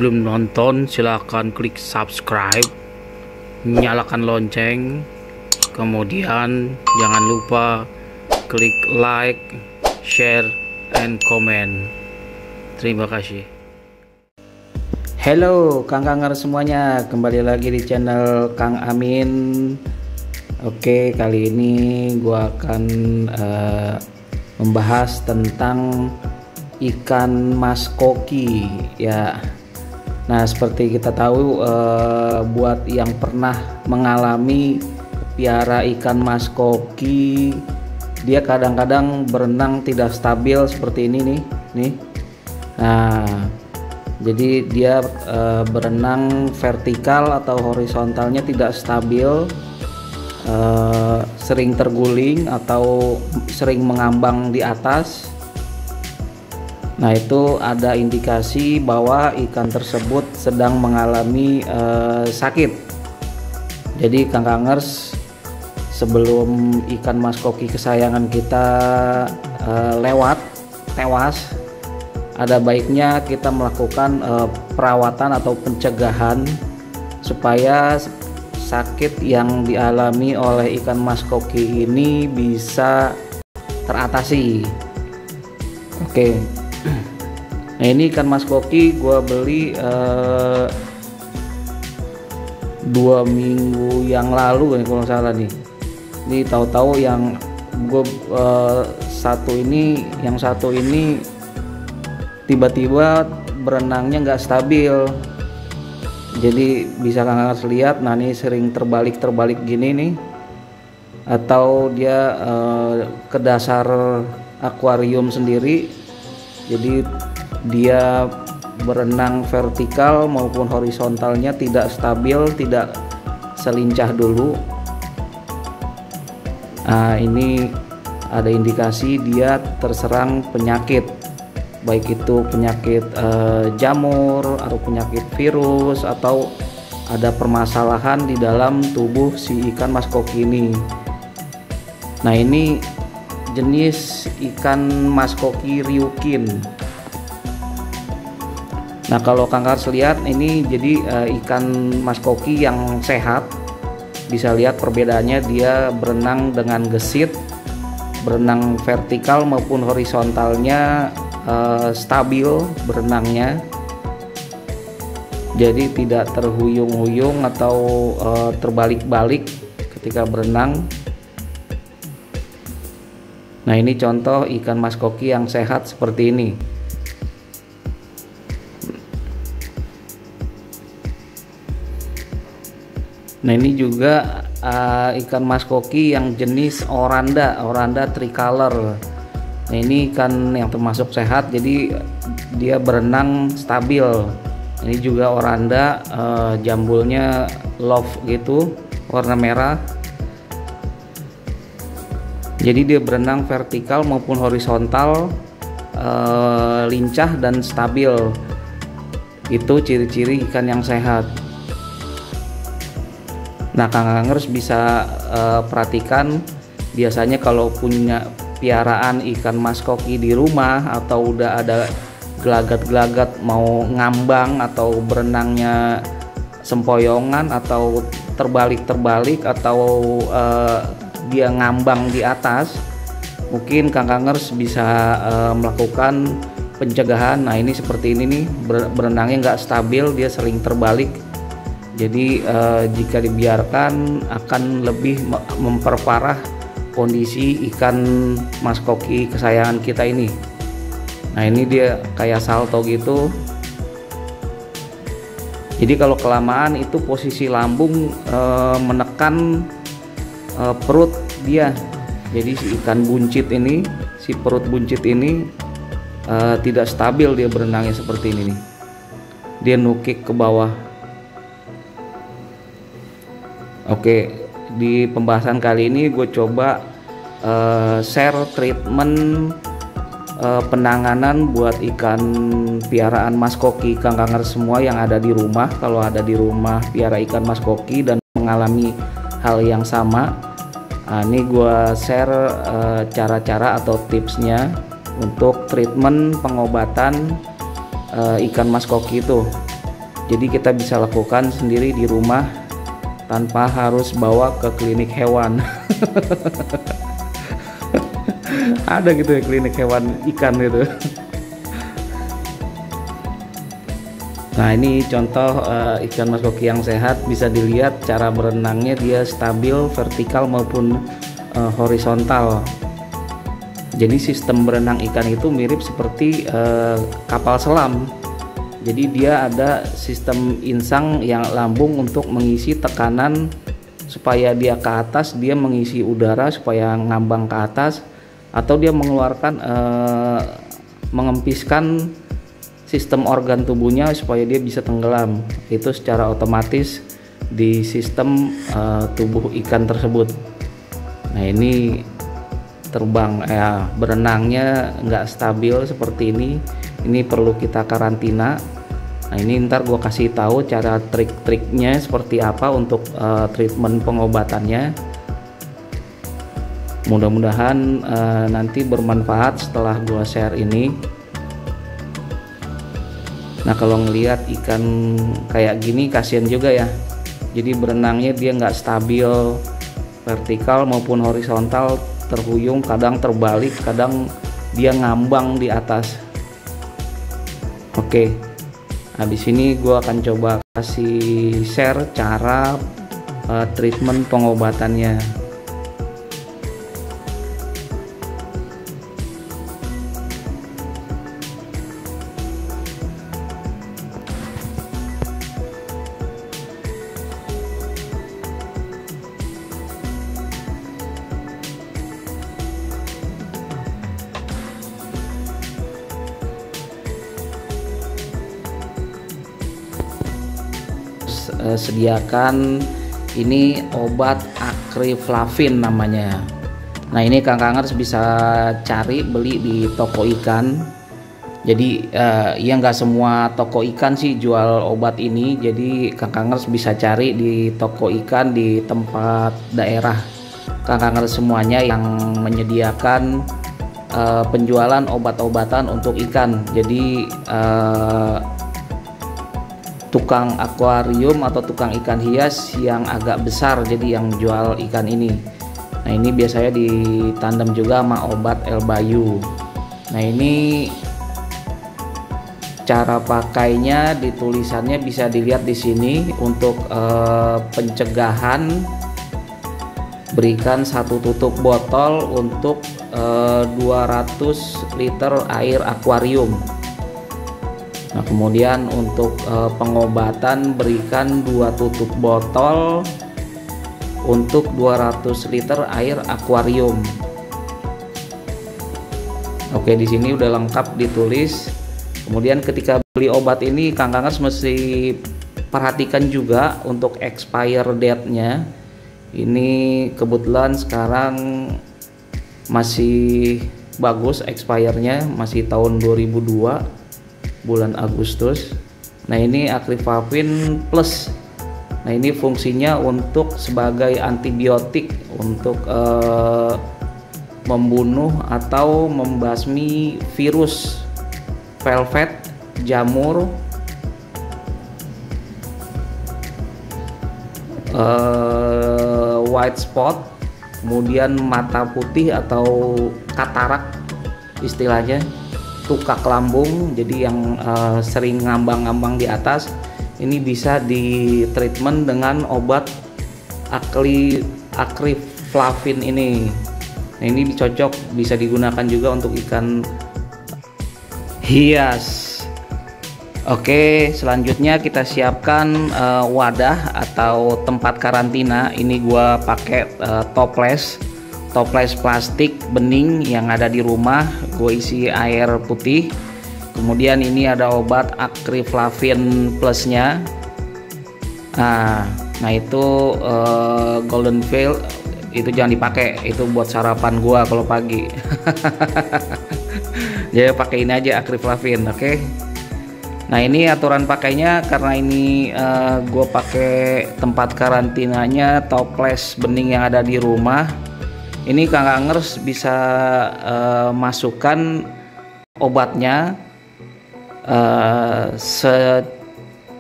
Sebelum nonton silahkan klik subscribe, nyalakan lonceng, kemudian jangan lupa klik like, share, and comment. Terima kasih. Halo Kang-Kanger semuanya, kembali lagi di channel Kang Amin. Oke, kali ini gua akan membahas tentang ikan mas koki ya. Nah, seperti kita tahu, buat yang pernah mengalami piara ikan mas koki, dia kadang-kadang berenang tidak stabil seperti ini nih. Nah, jadi dia berenang vertikal atau horizontalnya tidak stabil, sering terguling atau sering mengambang di atas. Nah, itu ada indikasi bahwa ikan tersebut sedang mengalami sakit. Jadi Kang-Kangers, sebelum ikan mas koki kesayangan kita tewas, ada baiknya kita melakukan perawatan atau pencegahan supaya sakit yang dialami oleh ikan mas koki ini bisa teratasi. Oke, nah ini ikan mas koki gua beli 2 minggu yang lalu nih kalau salah nih. Ini tahu-tahu yang gue yang satu ini tiba-tiba berenangnya nggak stabil. Jadi bisa Kang lihat, nah ini sering terbalik gini nih, atau dia ke dasar akuarium sendiri. Jadi dia berenang vertikal maupun horizontalnya tidak stabil, tidak selincah dulu. Nah, ini ada indikasi dia terserang penyakit, baik itu penyakit jamur atau penyakit virus, atau ada permasalahan di dalam tubuh si ikan mas koki ini. Nah, ini jenis ikan mas koki Ryukin. Nah, kalau Kang-Kangers lihat ini jadi ikan mas koki yang sehat. Bisa lihat perbedaannya, dia berenang dengan gesit, berenang vertikal maupun horizontalnya stabil berenangnya, jadi tidak terhuyung-huyung atau terbalik-balik ketika berenang. Nah, ini contoh ikan mas koki yang sehat seperti ini. Nah, ini juga ikan mas koki yang jenis oranda tricolor. Nah, ini ikan yang termasuk sehat, jadi dia berenang stabil. Ini juga oranda, jambulnya love gitu, warna merah. Jadi dia berenang vertikal maupun horizontal, lincah dan stabil. Itu ciri-ciri ikan yang sehat. Nah, Kang-Kangers bisa perhatikan, biasanya kalau punya piaraan ikan mas koki di rumah atau udah ada gelagat-gelagat mau ngambang atau berenangnya sempoyongan atau terbalik atau dia ngambang di atas, mungkin Kang-Kangers bisa melakukan pencegahan. Nah, ini seperti ini nih, berenangnya nggak stabil, dia sering terbalik. Jadi jika dibiarkan akan lebih memperparah kondisi ikan mas koki kesayangan kita ini. Nah, ini dia kayak salto gitu. Jadi kalau kelamaan itu posisi lambung menekan perut dia. Jadi si ikan buncit ini, si perut buncit ini tidak stabil, dia berenangnya seperti ini nih. Dia nukik ke bawah. Oke, di pembahasan kali ini gue coba share treatment penanganan buat ikan piaraan mas koki Kang-Kangers semua yang ada di rumah. Kalau ada di rumah piara ikan mas koki dan mengalami hal yang sama, ini gue share cara-cara atau tipsnya untuk treatment pengobatan ikan mas koki itu. Jadi kita bisa lakukan sendiri di rumah tanpa harus bawa ke klinik hewan. Ada gitu ya klinik hewan ikan gitu. Nah, ini contoh ikan mas koki yang sehat. Bisa dilihat cara berenangnya, dia stabil vertikal maupun horizontal. Jadi sistem berenang ikan itu mirip seperti kapal selam. Jadi dia ada sistem insang yang lambung untuk mengisi tekanan supaya dia ke atas, dia mengisi udara supaya ngambang ke atas, atau dia mengeluarkan mengempiskan sistem organ tubuhnya supaya dia bisa tenggelam. Itu secara otomatis di sistem tubuh ikan tersebut. Nah, ini terbang berenangnya nggak stabil seperti ini. Ini perlu kita karantina. Nah, ini ntar gue kasih tahu cara trik-triknya seperti apa untuk treatment pengobatannya. Mudah-mudahan nanti bermanfaat setelah gue share ini. Nah, kalau ngelihat ikan kayak gini kasihan juga ya. Jadi berenangnya dia nggak stabil vertikal maupun horizontal, terhuyung, kadang terbalik, kadang dia ngambang di atas. Oke, nah di sini gue akan coba kasih share cara treatment pengobatannya. Sediakan ini obat akriflavin namanya. Nah, ini Kang Kangers bisa cari beli di toko ikan. Jadi ya nggak semua toko ikan sih jual obat ini. Jadi Kang Kangers bisa cari di toko ikan di tempat daerah Kang Kangers semuanya yang menyediakan penjualan obat-obatan untuk ikan. Jadi tukang akuarium atau tukang ikan hias yang agak besar, jadi yang jual ikan ini. Nah, ini biasanya ditandem juga sama obat Elbayu. Nah, ini cara pakainya, di tulisannya bisa dilihat di sini. Untuk pencegahan, berikan 1 tutup botol untuk 200 liter air akuarium. Nah, kemudian untuk pengobatan, berikan 2 tutup botol untuk 200 liter air akuarium. Oke, di sini udah lengkap ditulis. Kemudian ketika beli obat ini, Kang Kangers mesti perhatikan juga untuk expire date-nya. Ini kebetulan sekarang masih bagus expire-nya, masih tahun 2002. Bulan Agustus. Nah, ini akriflavin plus. Nah, ini fungsinya untuk sebagai antibiotik untuk membunuh atau membasmi virus velvet, jamur, white spot, kemudian mata putih atau katarak istilahnya, tukak lambung, jadi yang sering ngambang-ngambang di atas. Ini bisa di treatment dengan obat akriflavin ini. Nah, ini cocok, bisa digunakan juga untuk ikan hias. Oke, selanjutnya kita siapkan wadah atau tempat karantina. Ini gua pakai toples plastik bening yang ada di rumah. Gue isi air putih. Kemudian ini ada obat akriflavin plusnya. Nah itu golden veil itu jangan dipakai, itu buat sarapan gua kalau pagi. Jadi pakai ini aja akriflavin, oke? Nah, ini aturan pakainya karena ini gua pakai tempat karantinanya toples bening yang ada di rumah. Ini Kang Kangers bisa masukkan obatnya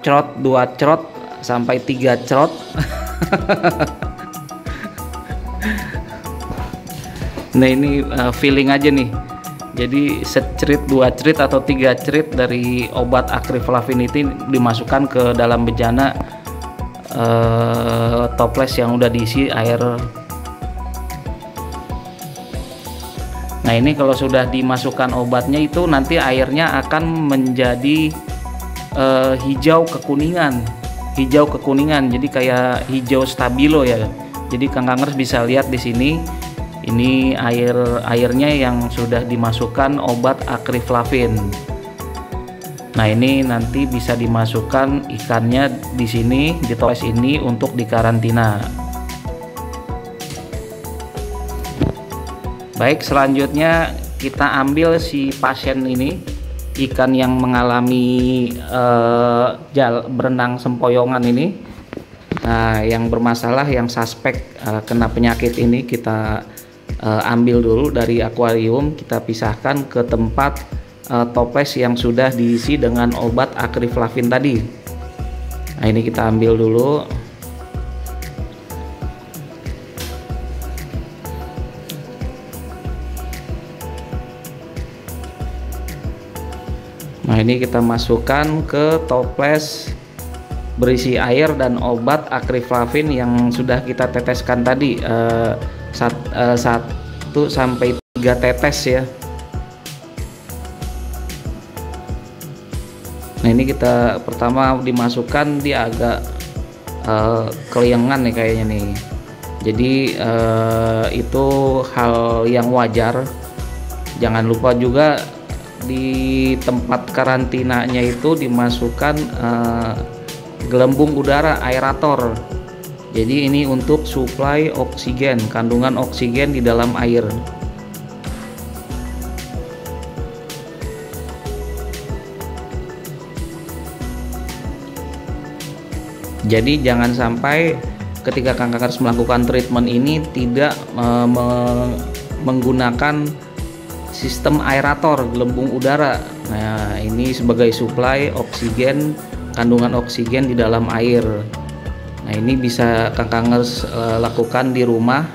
cerot, 2 cerot sampai 3 cerot. Nah ini feeling aja nih. Jadi secerit, 2 cerit atau 3 cerit dari obat akriflavin itu dimasukkan ke dalam bejana toples yang udah diisi air. Nah ini kalau sudah dimasukkan obatnya itu nanti airnya akan menjadi hijau kekuningan, jadi kayak hijau stabilo ya. Jadi Kang Kangers bisa lihat di sini, ini airnya yang sudah dimasukkan obat akriflavin. Nah ini nanti bisa dimasukkan ikannya di sini, di toples ini untuk dikarantina. Baik, selanjutnya kita ambil si pasien ini, ikan yang mengalami berenang sempoyongan ini. Nah yang bermasalah, yang suspek kena penyakit ini kita ambil dulu dari akuarium, kita pisahkan ke tempat toples yang sudah diisi dengan obat akriflavin tadi. Nah ini kita ambil dulu. Nah ini kita masukkan ke toples berisi air dan obat akriflavin yang sudah kita teteskan tadi, 1 sampai 3 tetes ya. Nah ini kita pertama dimasukkan, dia agak keliengan nih kayaknya nih. Jadi itu hal yang wajar. Jangan lupa juga di tempat karantinanya itu dimasukkan gelembung udara aerator. Jadi ini untuk suplai oksigen, kandungan oksigen di dalam air. Jadi jangan sampai ketika Kang Kangers melakukan treatment ini tidak menggunakan sistem aerator, gelembung udara. Nah ini sebagai suplai oksigen, kandungan oksigen di dalam air. Nah ini bisa Kang Kangers lakukan di rumah.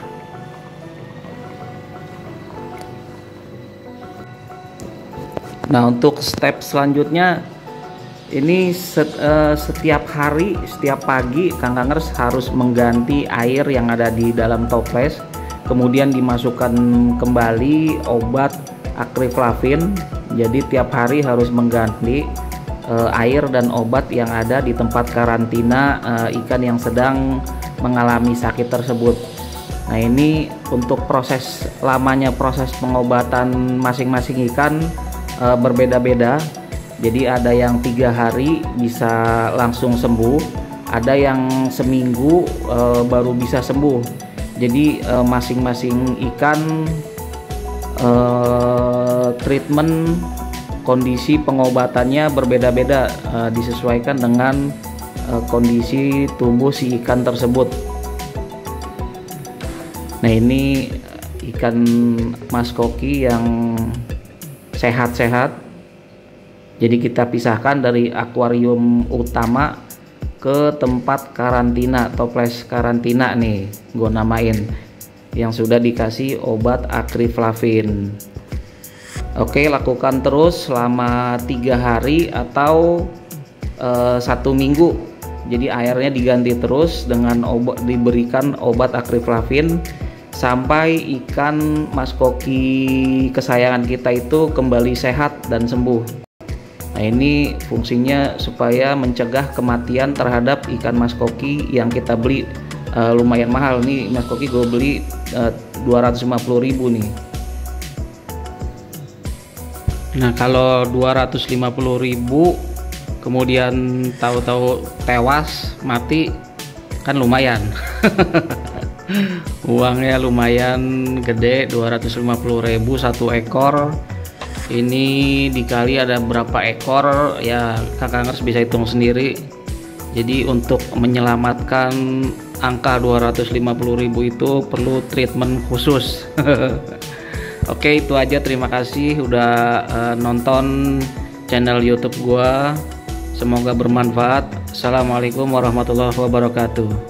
Nah untuk step selanjutnya, ini setiap hari, setiap pagi Kang Kangers harus mengganti air yang ada di dalam toples, kemudian dimasukkan kembali obat akriflavin. Jadi tiap hari harus mengganti air dan obat yang ada di tempat karantina ikan yang sedang mengalami sakit tersebut. Nah ini untuk lamanya proses pengobatan masing-masing ikan berbeda-beda. Jadi ada yang 3 hari bisa langsung sembuh, ada yang seminggu baru bisa sembuh. Jadi masing-masing ikan treatment kondisi pengobatannya berbeda-beda, disesuaikan dengan kondisi tubuh si ikan tersebut. Nah ini ikan maskoki yang sehat-sehat. Jadi kita pisahkan dari akuarium utama ke tempat karantina, toples karantina nih gue namain, yang sudah dikasih obat akriflavin. Oke, lakukan terus selama 3 hari atau 1 minggu. Jadi airnya diganti terus dengan diberikan obat akriflavin sampai ikan maskoki kesayangan kita itu kembali sehat dan sembuh. Nah ini fungsinya supaya mencegah kematian terhadap ikan maskoki yang kita beli lumayan mahal. Nih maskoki gue beli 250.000 nih. Nah kalau 250.000 kemudian tahu-tahu tewas mati kan lumayan. Uangnya lumayan gede, 250.000 satu ekor. Ini dikali ada berapa ekor ya Kang Kangers bisa hitung sendiri. Jadi untuk menyelamatkan angka 250.000 itu perlu treatment khusus. Oke, itu aja. Terima kasih udah nonton channel YouTube gua. Semoga bermanfaat. Assalamualaikum warahmatullahi wabarakatuh.